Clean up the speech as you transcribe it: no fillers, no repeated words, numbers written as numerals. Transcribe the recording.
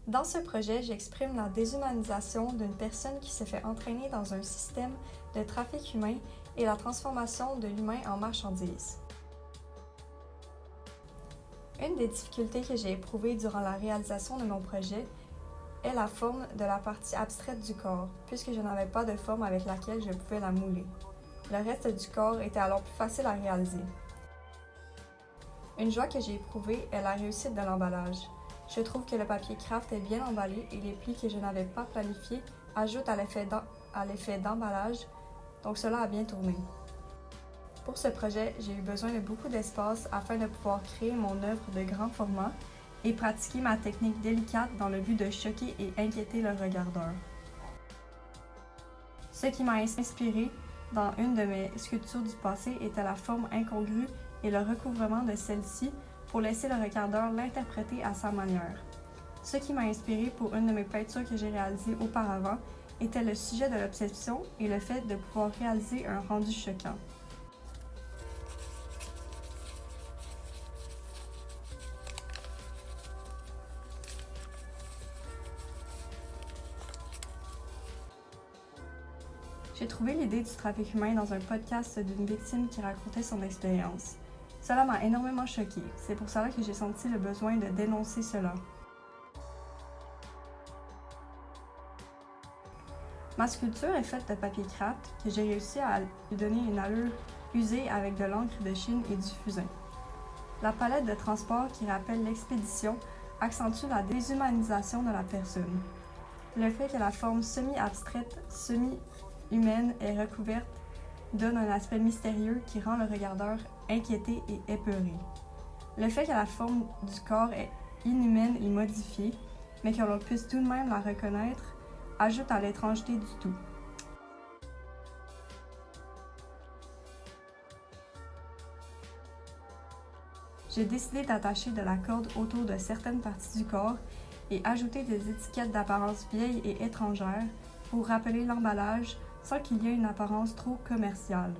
Dans ce projet, j'exprime la déshumanisation d'une personne qui se fait entraîner dans un système de trafic humain et la transformation de l'humain en marchandise. Une des difficultés que j'ai éprouvées durant la réalisation de mon projet est la forme de la partie abstraite du corps, puisque je n'avais pas de forme avec laquelle je pouvais la mouler. Le reste du corps était alors plus facile à réaliser. Une joie que j'ai éprouvée est la réussite de l'emballage. Je trouve que le papier craft est bien emballé et les plis que je n'avais pas planifiés ajoutent à l'effet d'emballage, donc cela a bien tourné. Pour ce projet, j'ai eu besoin de beaucoup d'espace afin de pouvoir créer mon œuvre de grand format et pratiquer ma technique délicate dans le but de choquer et inquiéter le regardeur. Ce qui m'a inspiré dans une de mes sculptures du passé était la forme incongrue et le recouvrement de celle-ci pour laisser le regardeur l'interpréter à sa manière. Ce qui m'a inspiré pour une de mes peintures que j'ai réalisées auparavant était le sujet de l'obsession et le fait de pouvoir réaliser un rendu choquant. J'ai trouvé l'idée du trafic humain dans un podcast d'une victime qui racontait son expérience. Cela m'a énormément choquée. C'est pour cela que j'ai senti le besoin de dénoncer cela. Ma sculpture est faite de papier craft que j'ai réussi à lui donner une allure usée avec de l'encre de Chine et du fusain. La palette de transport qui rappelle l'expédition accentue la déshumanisation de la personne. Le fait que la forme semi-abstraite, semi-humaine est recouverte donne un aspect mystérieux qui rend le regardeur inquiété et épeuré. Le fait que la forme du corps est inhumaine et modifiée, mais que l'on puisse tout de même la reconnaître, ajoute à l'étrangeté du tout. J'ai décidé d'attacher de la corde autour de certaines parties du corps et ajouter des étiquettes d'apparence vieille et étrangère pour rappeler l'emballage sans qu'il y ait une apparence trop commerciale.